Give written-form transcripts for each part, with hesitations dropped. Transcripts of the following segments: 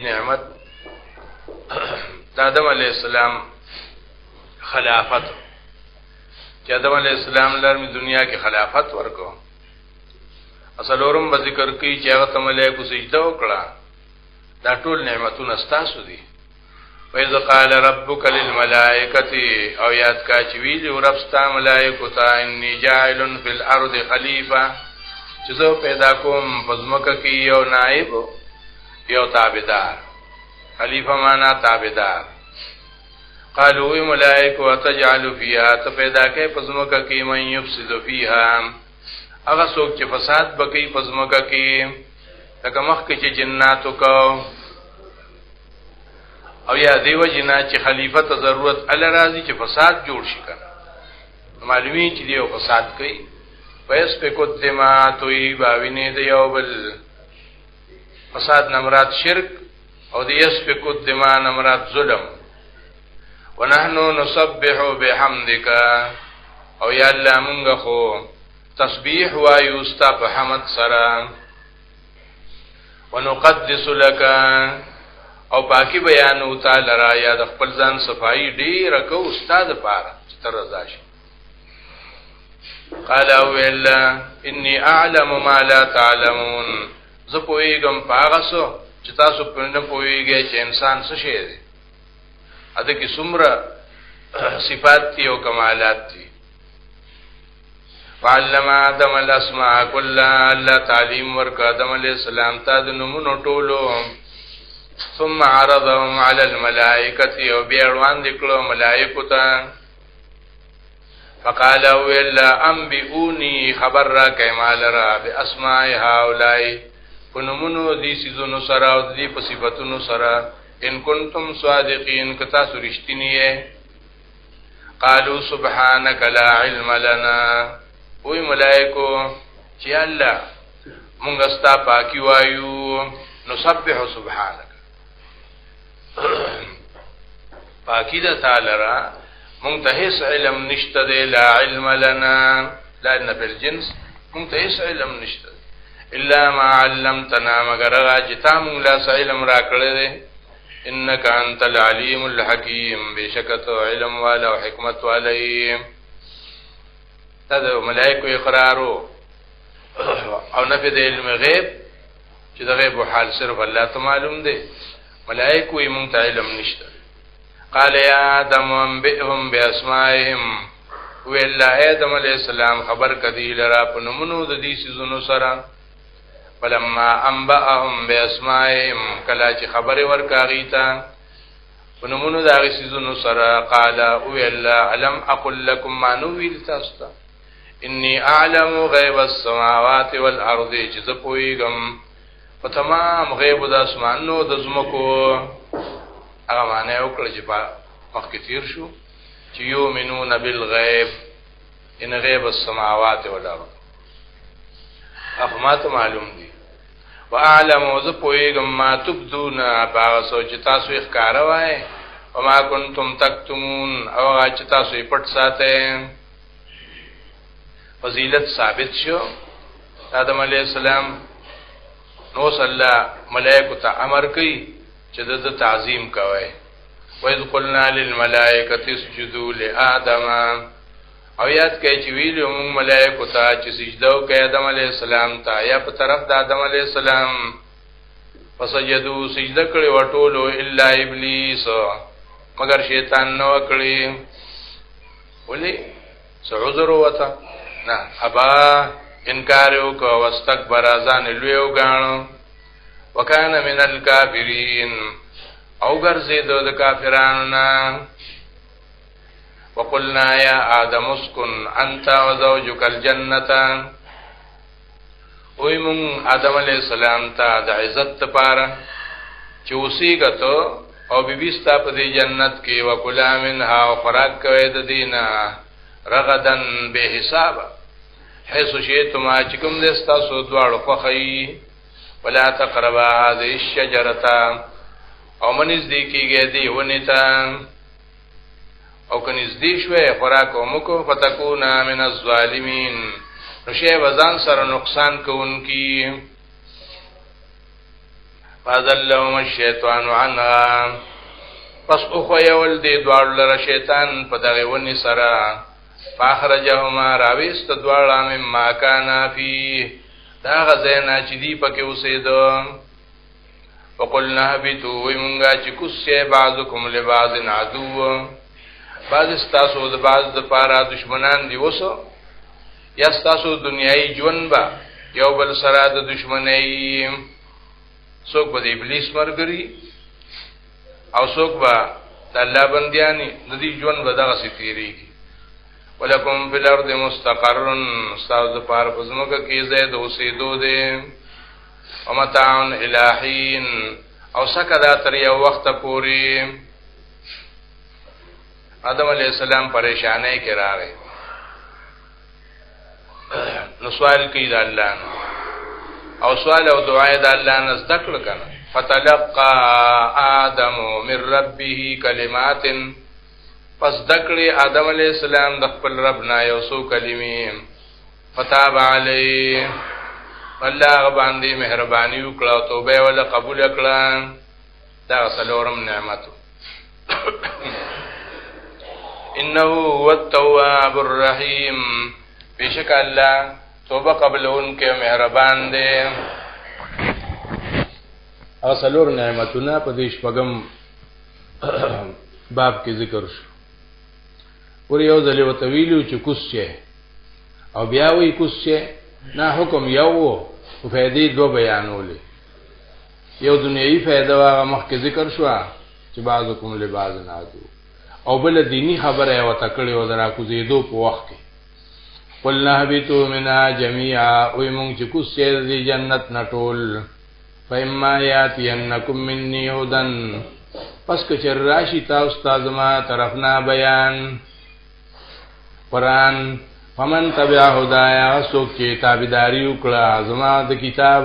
نعمت آدم علیہ السلام خلافت چې آدم علیہ السلام لرمي دنیا کې خلافت ورکو اصلورم به ذکر کوي چې هغه ته ملائکه سجده وکړه دا ټول نعمتونه ستاسو دي وَإِذْ قَالَ رَبُّكَ لِلْمَلَائِكَةِ او یاد کا چې ویل رب ستا ملائکه ته انی جاعل فی الارض خلیفہ چې زه پیدا کوم پزمکه کې یو نائب یو تابعدار خلیفہ معنا تابعدار قالوا ملائکه وتجعل فیها تپیدا کې پزمکه کې من یفسد فیها هغه څوک چې فساد بکې پزمکه کې لکه مخکې چې جناتو کو او یا دیو جنا چې خلیفہ ته ضرورت ال راضی چې فساد جوړ شي کنه معلومی چې دیو فساد کوي پس په قدمات وی باوینه دیو بل فساد نمرات شرک او دیس په قدما نمرات ظلم ونحن نسبح بحمدک او یا الله مونږ خو تسبیح وایو استا په حمد سره ونقدس لك او پاکی بیان او تعالی را یا د خپل ځان صفائی ډیر کو استاد پاره تر رضا شي قال ویلا انی اعلم ما لا تعلمون زه پویګم پاغسو چې تاسو په نه پویږئ چې انسان څه شی دی اته کې څومره صفات دي او کمالات دي وعلم آدم الاسماء كلها الله تعلیم ورک آدم علیہ السلام ته د نمونو ټولو ثم عرضهم على الملائکه او بیا روان دکړو ملائکه ته فقال ولا انبئوني خبر را کمال را باسماء هؤلاء کنمونو دي سيزونو سره او دي په صفاتونو سره ان کنتم صادقین کتا سرشتنیه قالوا سبحانك لا علم لنا وی ملائکو چې الله مونږ ستا پاکي وایو نسبح سبحانك پاکی دا تعالی را مونږ ته هیڅ علم نشته دی لا علم لنا لا ان فی الجنس مونږ ته هیڅ علم نشته الا ما علمتنا مگر هغه چې تا مونږ لا علم را کړی دی انك انت العلیم الحکیم بشکت علم والا او حکمت والا تاسو ملائکه اقرارو او نفی د علم غیب چې د غیب حال صرف الله ته معلوم دی ملائکه یې مونږ ته علم نشته قال يا آدم انبئهم باسمائهم ویل آدم علیہ السلام خبر کدی لرا په نمونو د دې سيزونو سره فلما انبأهم باسمائهم کلا چې خبر ورکاږي تا په نمونو د هغه سيزونو سره قال ویل الم اقل لكم ما نویل تاسو انی اعلم غیب السماوات والارض چې زه پوهیږم په تمام غیب د اسمانونو د زمکو هغه معنی وکړه چې په مخکې تیر شو چې یؤمنون بالغیب ان غیب السماوات والارض افهمات معلوم دي واعلم ذ پویګم ما تبدون باغ سوچ تاسو ښکار وای او ما کنتم تکتمون او چې تاسو یې پټ ساتئ فضیلت ثابت شو آدم علیہ السلام نو صلی ملائکه ته امر کوي چې د تعظیم کوي وَإِذْ قُلْنَا لِلْمَلَائِكَةِ اسْجُدُوا لِآدَمَ او یاد کوي چې ویلو موږ ملائکه ته چې سجده وکړي آدم علیه السلام ته یا په طرف د آدم علیه السلام فسجدوا سجده کړي وټولو الا ابلیس مگر شیطان نو کړی ولې سعذر وته نه ابا انکار وکړ واستكبر ځان لوی وګاڼو وکانه من الکافرین او ګرځید د کافرانو نه وقلنا یا آدم اسكن انت وزوجك الجنه وی مون آدم علیہ السلام ته د عزت لپاره چې اوسېګته او بیبي ستا په دې جنت کې وکلا منها او خوراک کوي د دینه رغدن به حساب حيث شئتما چې کوم دې تاسو دواړو خوخی ولا تقربا هذه الشجره او منځ دې کېږي دی ونیتا او کنيز دې شوي خوراک ومکو فتكونا من الظالمين نو شی وزن سره نقصان کوونکی فازلهم الشیطان عنها پس اخو یول دی دوار لره شیطان په دغه ونی سره فاخرجهما راويست دوار مما کانا فی دا غزینا چې دی پکې اوسېدو وقلنا هبتوا ومنغا چې کوسه بعضکم لبعض عدو بعض استاسو د بعض د پاره دشمنان دی وسو یا استاسو دنیای ژوند با یو بل سره د دشمنی څوک به ابلیس مرګري او څوک به د الله بندياني د دې ژوند به دغه ستيريږي ولکم فی الارض مستقر استاذ د پاره پزموکه کې زید اوسېدو دي ومتاع الہین او سکدا تر یو وخت پوری آدم علیہ السلام پریشانه کې راغی نو سوال کوي د الله او سوال او دعا د الله نه ذکر کړه فتلقى آدم من ربه کلمات پس ذکر آدم علیہ السلام د خپل رب نه یو څو کلمې فتاب علی الله باندې مهرباني وکړه او توبه ول قبول کړه دا څلورم نعمت انه هو التواب الرحیم بیشک الله توبه قبلون کې مهربان دی او څلور نعمتونه په دې شپږم باب کې ذکر شو ور یو ځلې وتویلو چې کوسه او بیا وی کوسه نه حکم یو او فائدې دو بیانولې یو دنیوي فائدہ واغه مخکې ذکر شو چې بعضکم لبعض عدو او بل دینی خبره او تکړه او درا کو زیدو په وخت کې قلنا هبتوا منا جميعا ويمون چې کوسه دې جنت نټول فإما ياتينكم مني هدى پس که چر راشي تاسو استاد ما طرفنا بیان قرآن فمن تبع هدايا سوک چې تابعداري وکړه زما د کتاب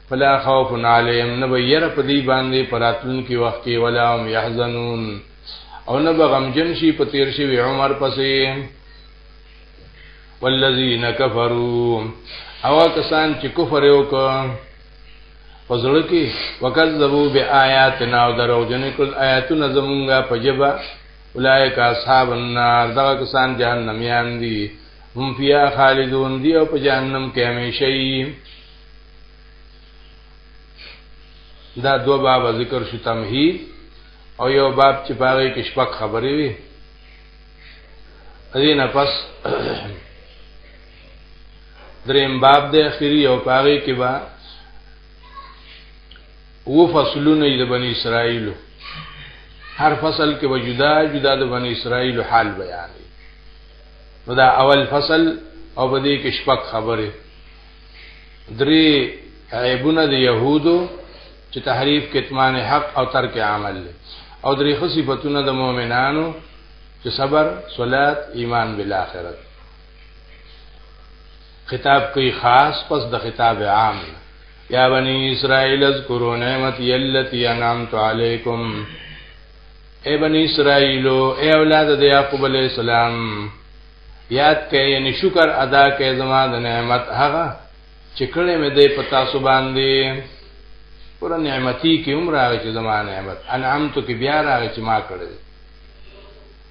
فلا خوف عليهم نبير په دې باندې پراتون کې وخت کې ولا هم يحزنون او نه بغمجن شي په تیر شي عمر پسې والذین کفروا او کسان چې کفر وکړ پزړه کې وکذبوا بیااتنا او دروژن کول آیاتنا زمونږه پجبا اولئک اصحاب النار دا کسان جهنميان دي هم فيها خالدون دي او په جهنم کې همیشه دا دو باب ذکر شو تمهید او یو باب چې پاره کې شپږ خبرې وي ادینه پس دریم باب د اخیری او پاره کې با و فصلونه د بنی اسرائیل هر فصل کې وجودا جدا د بنی اسرائیل حال بیان نو دا اول فصل او بدی کې شپږ خبره درې عیبونه د يهودو چې تحریف کتمان حق او ترک عمل او درې خصيفتونه د مؤمنانو چې صبر صلات ایمان بالآخرت خطاب کوي خاص پس د خطاب عام یا بنی اسرائیل اذکروا نعمتی التي انعمت علیکم اے بنی اسرائیلو اے اولاد د یعقوب علیہ السلام یاد کړئ یعنی شکر ادا کړئ زما د نعمت هغه چې کړه مې دې پتا سو باندې پر نعمتي کې عمر هغه چې زما نعمت انعمت کې بیا راغی چې ما کړل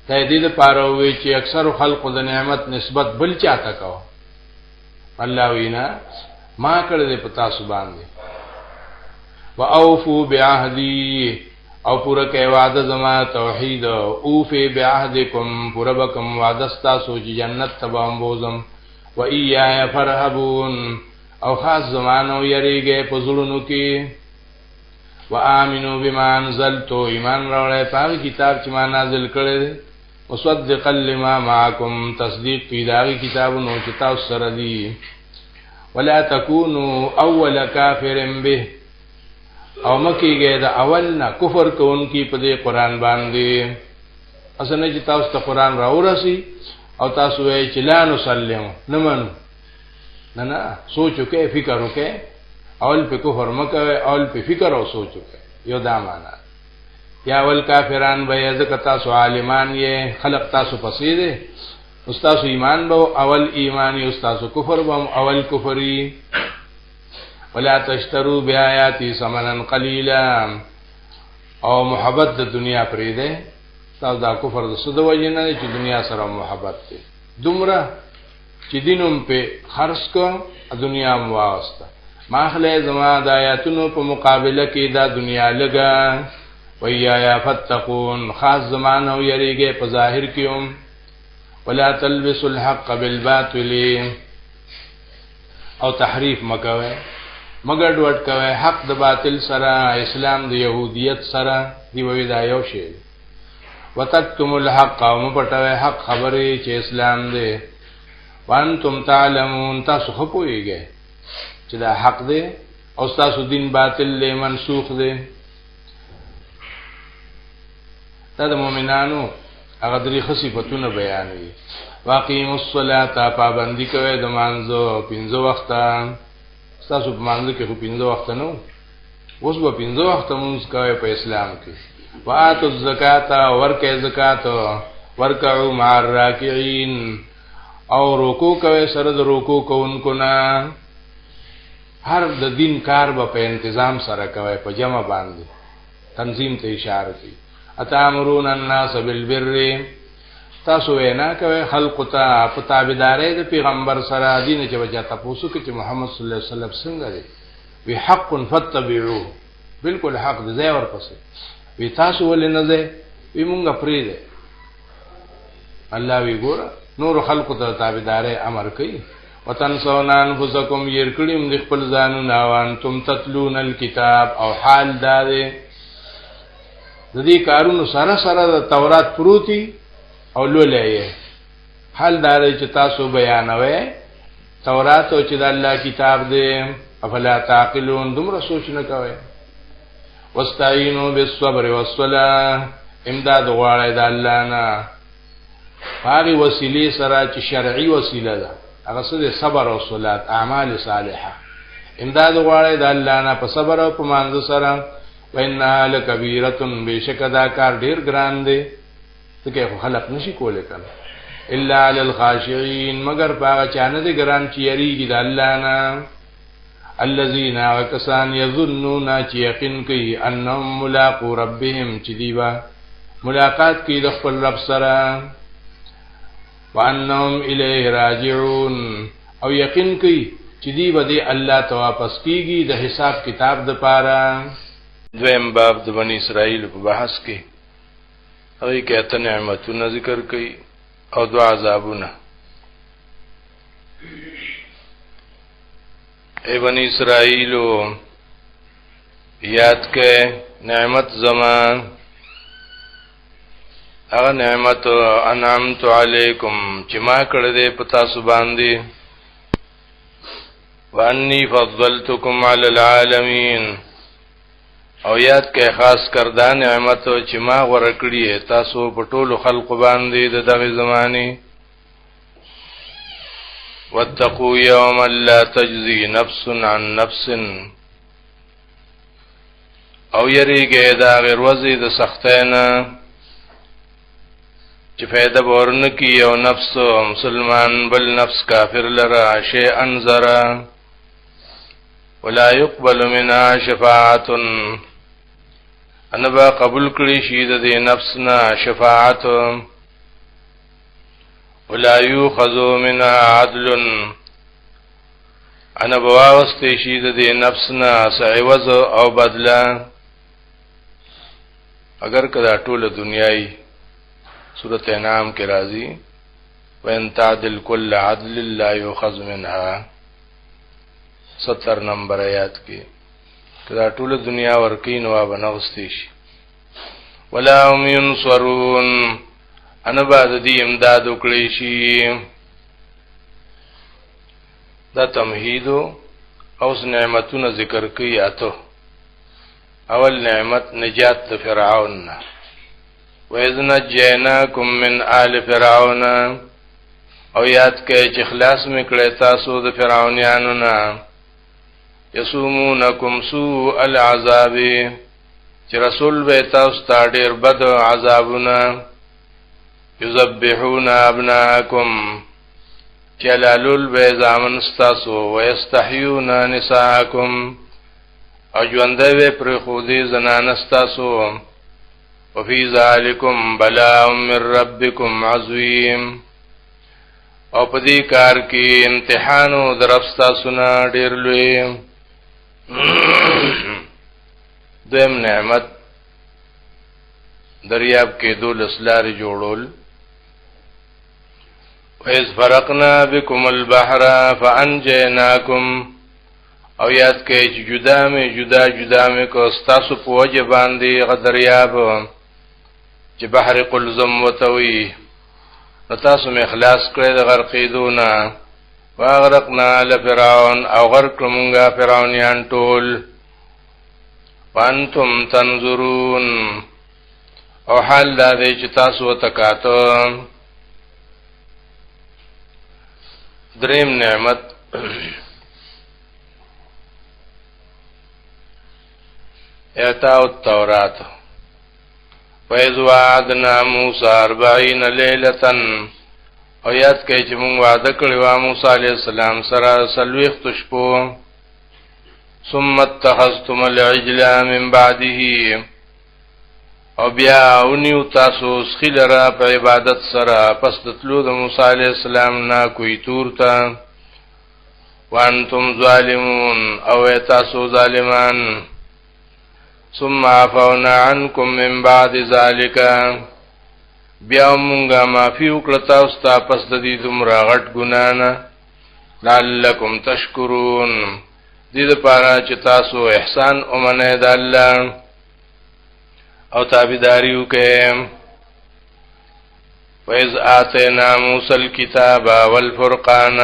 ته دې د پاره وی چې اکثر خلق د نعمت نسبت بل چاته کو الله وینا ما کړل پتا سو باندې واوفوا بعهدی او پورا کې وعده زما توحید او فی بعهدکم پورا بکم وعده ستا سوچ جنت تبام بوزم و اییا فرحبون او خاص زمانو یریږي پزړونو کې و امنو بما انزلت ایمان راوړې په کتاب چې ما نازل کړل مصدقا لما معکم تصدیق کی داغي کتابونو چې تاسو سره دي ولا تکونوا اول کافر به او مکیږي دا اول نه کفر کوونکی په دې قران باندې اسنه چې تاسو ته قران راورسي او تاسو یې چې لا نسلم نمن نه سوچو کې فکر وکې اول په کفر مکه اول په فکر او سوچو کې یو دا معنا یا اول کافران به ځکه تاسو عالمان یې خلق تاسو پسې دي استاد ایمان به اول ایمانی استاد کفر به اول کفری ولا تشتروا بیااتی ثمنا قلیلا او محبت د دنیا پرې ده تاسو دا کفر د سود وجه نه چې دنیا سره محبت ده دومره چې دینم په خرج کو دنیا مواسطه ماخله زما د آیاتونو په مقابله کې دا دنیا لګا ویا فتقون خاص زمانه یریږي په ظاهر کېوم ولا تلبسوا الحق بالباطل او تحریف مکوي مگر ډوټ کوي حق د باطل سره اسلام د يهوديت سره دی وې دا یو شی وتکتم الحق او مپټوي حق خبرې چې اسلام دی وانتم تعلمون تاسو خو پوهیږئ چې دا حق دی او تاسو دین باطل له منسوخ دی دا د مؤمنانو هغه درې خصيفتونه بیانوي واقیم الصلاة پابندی کوي د مانځو 5 وخته تاسو په مانځ کې خو 5 وخت نه اوس به 5 وخت مونږ کوي په اسلام کې واتو الزکات ورکه زکات ورکعوا مع الراکعين او رکوع کوي سره د رکوع کوونکو نه هر د دین کار په تنظیم سره کوي په جمع باندې تنظیم ته اشاره کوي اتامرون الناس بالبر تاسو وینا کوي خلق ته په تابعداري د پیغمبر سره دین چې وجه تاسو کې چې محمد صلی الله علیه وسلم څنګه دی وی حق فتبعوه بالکل حق دی زې ورپسې وی تاسو ولې نه دی وی مونږه پری دی الله وی ګور نور خلق ته تابعداري امر کوي وتنسون انفسکم يرکړم د خپل ځانونه وانتم تتلون الكتاب او حال دا دی د دې کارونو سره سره د تورات پروتي او لولې حال دا چې تاسو بیانوي تورات او چې د الله کتاب دی افلا تعقلون دومره سوچ نه کوي واستعینوا بالصبر والصلاه امداد غواړی د الله نه هغه وسیله سره چې شرعي وسیله ده هغه څه صبر او صلات اعمال صالحه امداد غواړی د الله نه په صبر او په مانځ سره وإنها لكبيرة بشک دا کار ډیر ګران دی ته خلق نشي کولای کنه الا على الخاشعين مگر پاغه چانه دي ګران چې یریږي د الله نه الذين وكسان يظنون چې یقین کوي انهم ملاقات ربهم چې دیوا ملاقات کوي د خپل رب سره وانهم الیه راجعون او یقین کوي چې دی به الله ته واپس کیږي د حساب کتاب د پاره دویم باب د بنی اسرائیل په بحث کې هغه کې ته نعمتونه ذکر کړي او دعا عذابونه ای بنی اسرائیل یاد کې نعمت زمان هغه نعمت انعمت علیکم چې ما کړې ده پتا سو باندې وانی فضلتکم علی العالمین او یاد کې خاص کردہ نعمت چې ما ورکړی تاسو په ټولو خلق باندې د دغه زمانه واتقوا يوما لا تجزي نفس عن نفس او یریږي دا غیر وزي د سختینا چې فائدہ ورن کی یو نفس مسلمان بل نفس کافر لرا شیئا زرا ولا يقبل منها شفاعه انبا قبول کړي شي د نفسنا شفاعت ولا يؤخذ منها عدل انبا واستي شي د نفسنا سعوز او بدلا اگر کدا ټول دنیاي سورۃ انعام کې راځي وان تعدل كل عدل لا يؤخذ منها 70 نمبر آیات کې کدا ټول دنیا ورکین وا بنغستی شي ولا هم ينصرون انا بعد دې امداد وکړي شي دا تمهید او نعمتونه ذکر کوي اته اول نعمت نجات فرعون وَإِذْ نَجَّيْنَاكُمْ مِنْ آلِ فِرْعَوْنَ او یاد کړئ چې خلاص میکړی تاسو د فرعونانو نه یسومونکم سوء العذاب چې رسول به تاسو ته ډېر بد عذابونه یذبحون ابناءکم چلالول به زامن استاسو ويستحيون نساءكم او ژوندې به پر خودي زنان استاسو وفي ذلكم بلاء من ربكم عظيم او په دې کار کې امتحانو درپستا سنا ډېر لوی دیم نعمت دریاب کې دولس لارې جوړول وَإِذْ فَرَقْنَا بِكُمُ الْبَحْرَ فَأَنْجَيْنَاكُمْ او یاد کې چې جدا مې کو ستاسو په وجه باندې غدریاب چې بحر قلزم وتوي تاسو مې خلاص کړې د غرقیدونه واغرقنا لفرعون او غرق موږ فرعونیان ټول وانتم تنظرون او حال دا دی چې تاسو وتکاتو دریم نعمت اعطاء التورات وَإِذْ وَعَدْنَا مُوسَى 40 لَيْلَةً او یاد کړئ چې موږ وعده کړی و موسی علیه السلام سره 40 شپو ثم اتخذتم العجل من بعده او بیا اونیو تاسو سخیلره په عبادت سره پس د تلو د موسی علیه السلام نه کوی تور ته وانتم ظالمون او تاسو ظالمان ثم عفونا عنكم من بعد ذلك بیا مونږه معافي وکړه تاسو ته پس د دې دومره غټ ګنا نه لعلکم تشکرون دې لپاره چې تاسو احسان ومنئ د الله او تابعداري وکئ وَإِذْ آتَيْنَا مُوسَى الْكِتَابَ وَالْفُرْقَانَ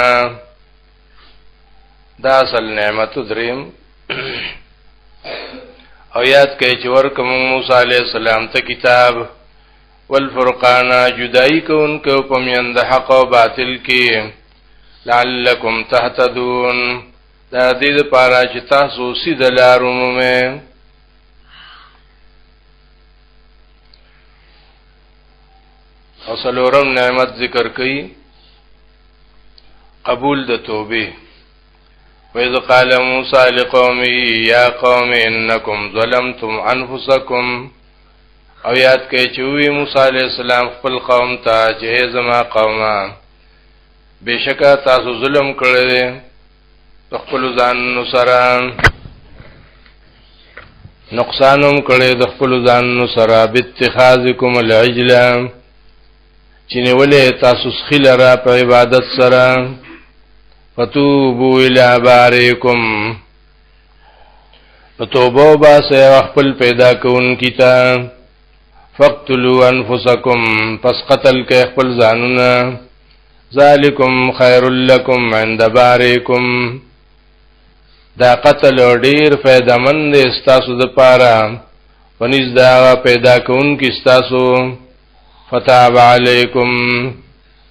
دا اصل نعمت دریم او یاد کړئ چې ورکوم موسی علیه السلام ته کتاب والفرقان جدائی کوونکو په میند حق او باطل کې لعلکم تهتدون دا دې لپاره چې تاسو سیده لار ومومئ او څلورم نعمت ذکر کړي قبول د توبه وَإِذْ قَالَ مُوسَى لِقَوْمِهِ يَا قَوْمِ إِنَّكُمْ ظَلَمْتُمْ أَنفُسَكُمْ او یاد کړئ چې وی موسی علیہ السلام خپل قوم ته چې زما قومه بشکا تاسو ظلم کړی خپل ځان سره نقصانم کړی د خپل ځان سره باتخاذکم العجل چې نیولې تاسو خلره په عبادت سره فتوبوا الى بارئکم فتوبوا باسه خپل پیدا کون کتاب فقتلوا انفسکم پس قتل کې خپل ځانونه ذالکم خیر لکم عند بارئکم دا قتل ډیر فائدہ مند استاسو د پاره ونیز دا پیدا کون کی استاسو فتاب علیکم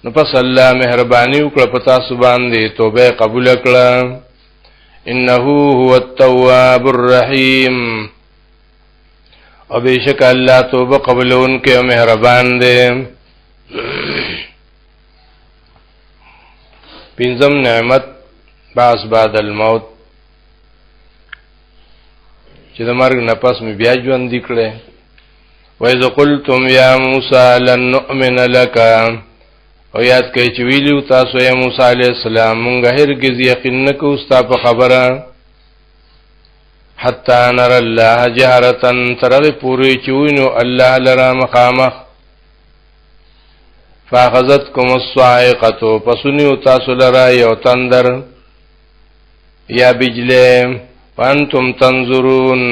نو پس الله مهرباني وکړه پتا سبحان دې توبه قبول کړه انه هو التواب الرحیم او بیشک الله توبه قبولون کې مهربان دی پنځم نعمت باس بعد الموت چې د مرګ نه پس مې بیا ژوند کړي وَإِذْ قُلْتُمْ يَا مُوسَى لَن نُّؤْمِنَ لَكَ او یاد کړئ چې ویلو تاسو یې موسی علیه السلام مونږ هرگز یقین نکوو ستا په خبره حتی نر الله جهرتن ترغه پوری چوینو الله لرا مخامخ فاخذتکم الصاعقه پسونیو تاسو لرا یو تندر یا بجله وانتم تنظرون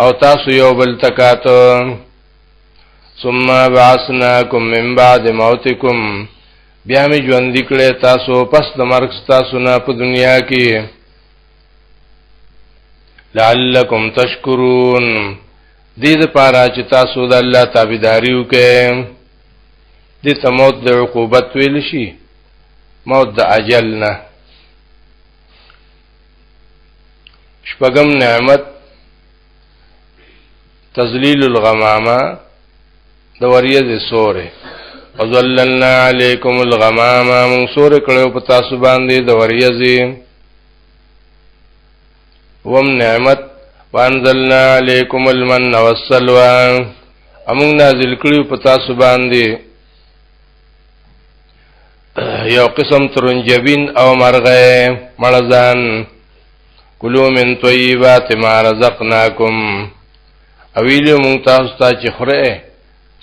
او تاسو یو بل تکاتو ثم بعثناکم من بعد موتکم بیا می ژوند کړه تاسو پس د مرګ تاسو نه په دنیا کې لعلکم تشکرون دې لپاره چې تاسو د الله تابعداري وکئ دې ته موت د عقوبت ویل شي موت د اجل نه شپږم نعمت تذلیل الغمامه د وریځ سورې وظللنا علیکم الغمام من سور کړو په تاسو باندې د وریځې وم نعمت وانزلنا علیکم المن والسلوى امون نازل کړو په تاسو باندې یو قسم ترنجبین او مرغه ملزان کلوا من طیبات ما رزقناکم اویلو مونږ تاسو ته چې خوره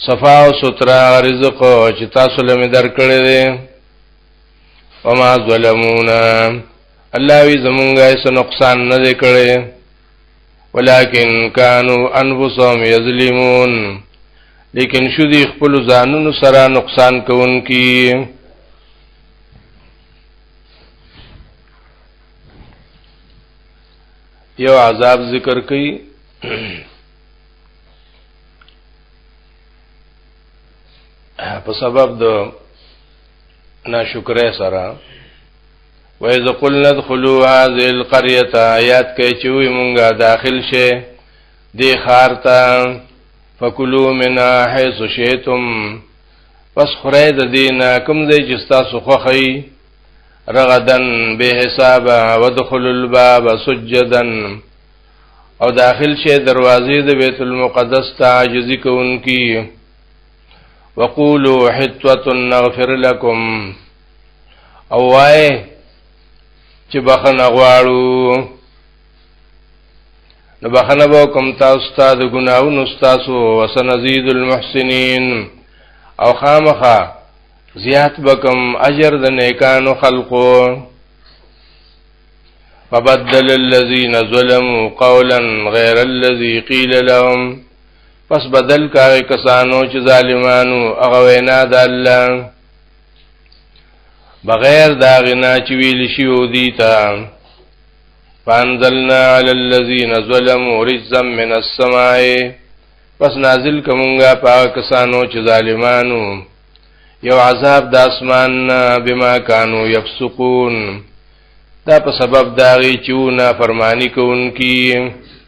صفا او سترا رزق چې تاسو له درکړې دي وما ظلمونا الله وی زمونږه هیڅ نقصان نه کړي ولکن كانوا انفسهم یظلمون لیکن شو دي خپل ځانونو سره نقصان کوونکی یو عذاب ذکر کړي په سبب د ناشکرۍ سره وَإِذْ قُلْنَا ادْخُلُوا هَذِهِ الْقَرْيَةَ آیات کوي چې وي مونږه داخل شي دی ښار ته فَكُلُوا مِنْهَا حَيْثُ شِئْتُمْ پس خورئ د دې نه کوم ځای چې ستاسو خوښئ رغدن به حساب وادخلوا الباب سجدا او داخل شي دروازې د بیت المقدس ته عاجزي کوونکی وقولوا حطوة نغفر لكم او وای چې بخنه غواړو نو بخنه به کوم تاسو ته د ګناہوں تاسو وسنزيد المحسنين او خامخه زیات بکم اجر د نیکانو خلقو فبدل الذين ظلموا قولا غير الذي قيل لهم پس بدل کاغی کسانو چې ظالمانو هغه وینا د الله بغیر دا غنا چې ویل شي او دیتا فانزلنا على الذين ظلموا رجزا من السماء پس نازل کومګه پاک کسانو چې ظالمانو یو عذاب د اسمان بما كانوا يفسقون دا په سبب داغي چونه فرمانی کوونکی